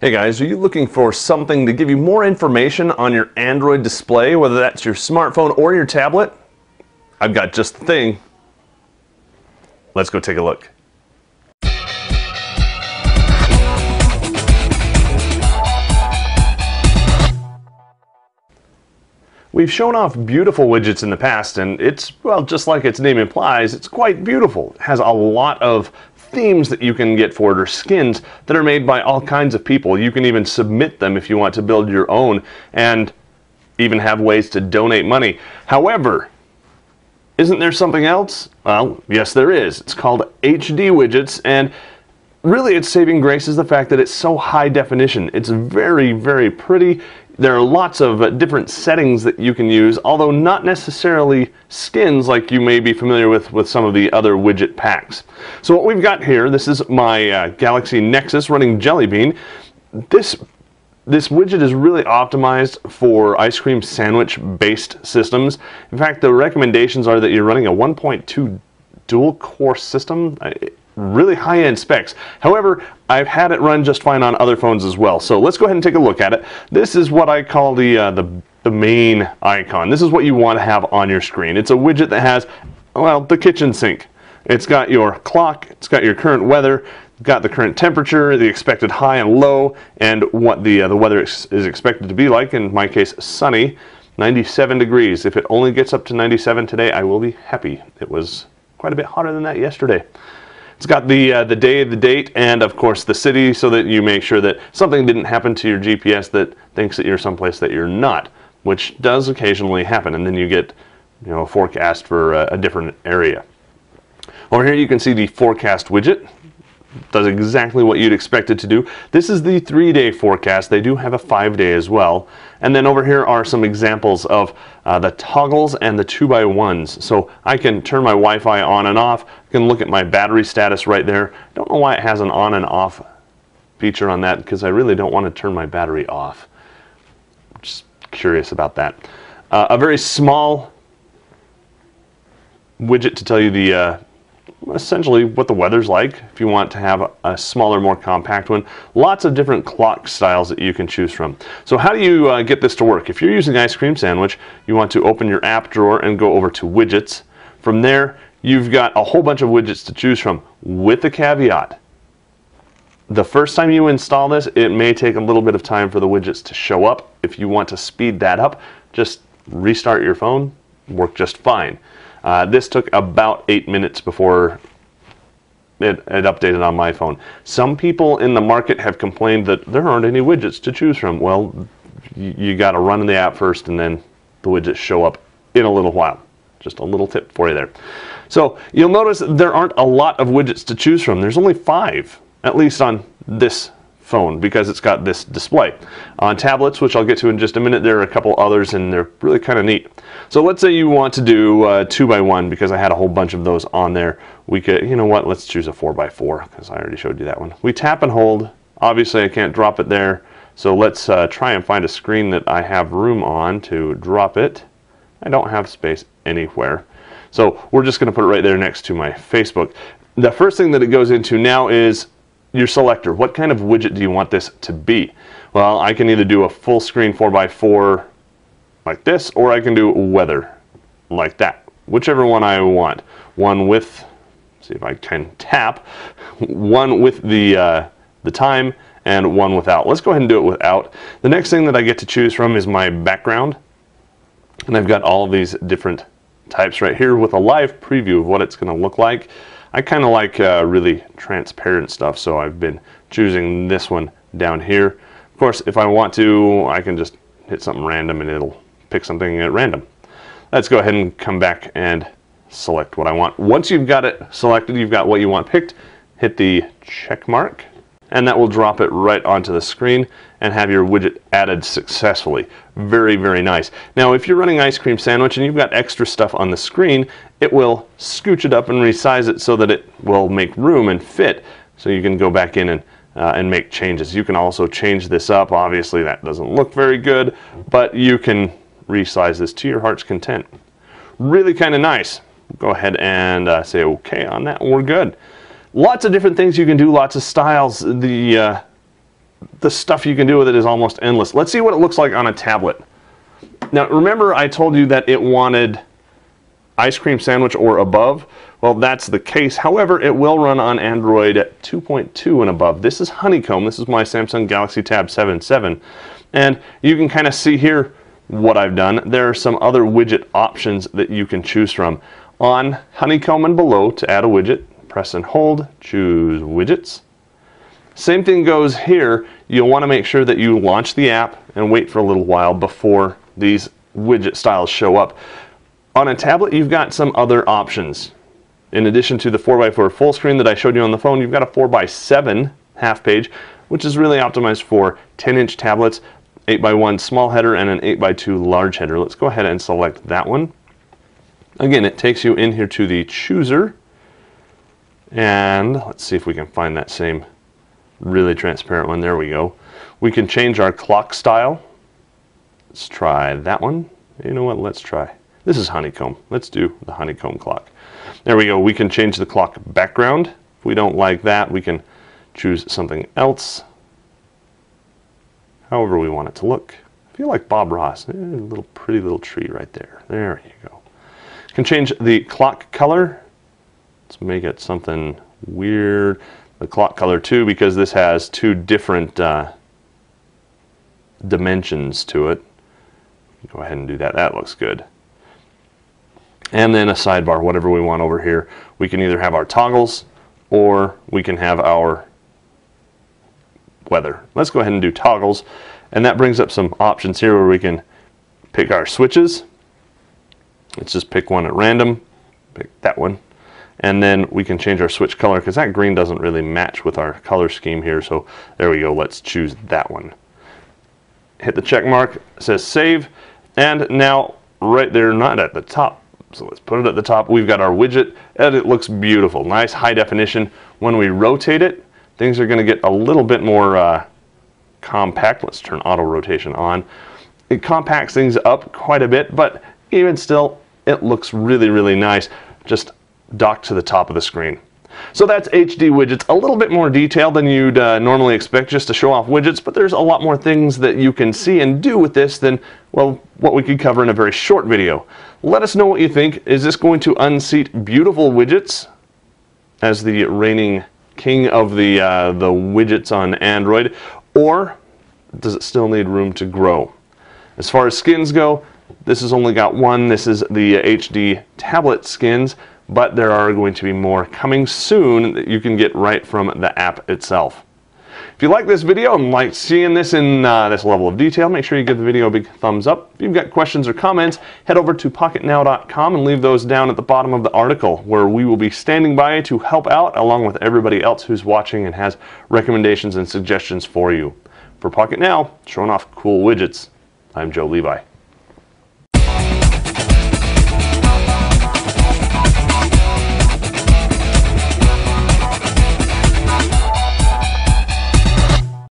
Hey guys, are you looking for something to give you more information on your Android display, whether that's your smartphone or your tablet? I've got just the thing. Let's go take a look. We've shown off beautiful widgets in the past, and it's, well, just like its name implies, it's quite beautiful. It has a lot of themes that you can get for it, or skins that are made by all kinds of people. You can even submit them if you want to build your own, and even have ways to donate money. However, isn't there something else? Well, yes there is. It's called HD widgets, and really its saving grace is the fact that it's so high definition. It's very, very pretty. There are lots of different settings that you can use, although not necessarily skins like you may be familiar with some of the other widget packs. So what we've got here, this is my Galaxy Nexus running Jelly Bean. This widget is really optimized for ice cream sandwich based systems. In fact, the recommendations are that you're running a 1.2 dual core system. Really high-end specs. However, I've had it run just fine on other phones as well. So let's go ahead and take a look at it. This is what I call the main icon. This is what you want to have on your screen. It's a widget that has, well, the kitchen sink. It's got your clock, it's got your current weather, it's got the current temperature, the expected high and low, and what the weather is expected to be like. In my case, sunny, 97 degrees. If it only gets up to 97 today, I will be happy. It was quite a bit hotter than that yesterday. It's got the day, the date, and of course the city, so that you make sure that something didn't happen to your GPS that thinks that you're someplace that you're not, which does occasionally happen, and then you get, you know, a forecast for a different area. Over here you can see the forecast widget. Does exactly what you'd expect it to do. This is the 3-day forecast. They do have a 5-day as well. And then over here are some examples of the toggles and the 2x1s. So I can turn my Wi-Fi on and off. I can look at my battery status right there. Don't know why it has an on and off feature on that, because I really don't want to turn my battery off. Just curious about that. A very small widget to tell you the essentially what the weather's like if you want to have a smaller, more compact one. Lots of different clock styles that you can choose from. So how do you get this to work? If you're using Ice Cream Sandwich, you want to open your app drawer and go over to widgets. From there, you've got a whole bunch of widgets to choose from, with the caveat: the first time you install this, it may take a little bit of time for the widgets to show up. If you want to speed that up, just restart your phone, work just fine. This took about 8 minutes before it updated on my phone. Some people in the market have complained that there aren't any widgets to choose from. Well, you got to run the app first, and then the widgets show up in a little while. Just a little tip for you there. So you'll notice there aren't a lot of widgets to choose from. There's only 5, at least on this phone, because it's got this display. On tablets, which I'll get to in just a minute, there are a couple others, and they're really kind of neat. So let's say you want to do 2x1, because I had a whole bunch of those on there. We could, you know what, let's choose a 4x4, because I already showed you that one. We tap and hold. Obviously I can't drop it there, so let's try and find a screen that I have room on to drop it. I don't have space anywhere, so we're just going to put it right there next to my Facebook. The first thing that it goes into now is your selector. What kind of widget do you want this to be? Well, I can either do a full screen 4x4 like this, or I can do weather like that. Whichever one I want. One with, see if I can tap, one with the time, and one without. Let's go ahead and do it without. The next thing that I get to choose from is my background, and I've got all of these different types right here with a live preview of what it's going to look like. I kind of like really transparent stuff, so I've been choosing this one down here. Of course, if I want to, I can just hit something random and it'll pick something at random. Let's go ahead and come back and select what I want. Once you've got it selected, you've got what you want picked, hit the check mark, and that will drop it right onto the screen and have your widget added successfully. Very, very nice. Now, if you're running Ice Cream Sandwich and you've got extra stuff on the screen, it will scooch it up and resize it so that it will make room and fit, so you can go back in and make changes. You can also change this up. Obviously, that doesn't look very good, but you can resize this to your heart's content. Really kind of nice. Go ahead and say okay on that, and we're good. Lots of different things you can do, lots of styles. The the stuff you can do with it is almost endless. Let's see what it looks like on a tablet. Now remember I told you that it wanted ice cream sandwich or above. Well, that's the case. However, it will run on Android at 2.2 and above. This is Honeycomb. This is my Samsung Galaxy Tab 7.7. And you can kind of see here what I've done. There are some other widget options that you can choose from. On Honeycomb and below, to add a widget, press and hold, choose widgets. Same thing goes here. You'll want to make sure that you launch the app and wait for a little while before these widget styles show up. On a tablet, you've got some other options. In addition to the 4x4 full screen that I showed you on the phone, you've got a 4x7 half page, which is really optimized for 10-inch tablets, 8x1 small header, and an 8x2 large header. Let's go ahead and select that one. Again, it takes you in here to the chooser. And let's see if we can find that same really transparent one. There we go. We can change our clock style. Let's try that one. You know what? Let's try. This is Honeycomb. Let's do the Honeycomb clock. There we go. We can change the clock background. If we don't like that, we can choose something else. However we want it to look. I feel like Bob Ross. A little pretty little tree right there. There you go. You can change the clock color. Let's make it something weird. The clock color too, because this has two different dimensions to it. Go ahead and do that. That looks good. And then a sidebar, whatever we want over here. We can either have our toggles or we can have our weather. Let's go ahead and do toggles. And that brings up some options here where we can pick our switches. Let's just pick one at random. Pick that one. And then we can change our switch color because that green doesn't really match with our color scheme here. So there we go. Let's choose that one. Hit the check mark. It says save. And now right there, not at the top. So let's put it at the top. We've got our widget and it looks beautiful. Nice high definition. When we rotate it, things are going to get a little bit more compact. Let's turn auto rotation on. It compacts things up quite a bit, but even still, it looks really, really nice. Just docked to the top of the screen. So that's HD widgets, a little bit more detailed than you'd normally expect just to show off widgets, but there's a lot more things that you can see and do with this than, well, what we could cover in a very short video. Let us know what you think. Is this going to unseat beautiful widgets as the reigning king of the widgets on Android, or does it still need room to grow? As far as skins go, this has only got one. This is the HD tablet skins, but there are going to be more coming soon that you can get right from the app itself. If you like this video and like seeing this in this level of detail, make sure you give the video a big thumbs up. If you've got questions or comments, head over to pocketnow.com and leave those down at the bottom of the article, where we will be standing by to help out along with everybody else who's watching and has recommendations and suggestions for you. For Pocket Now, showing off cool widgets, I'm Joe Levi.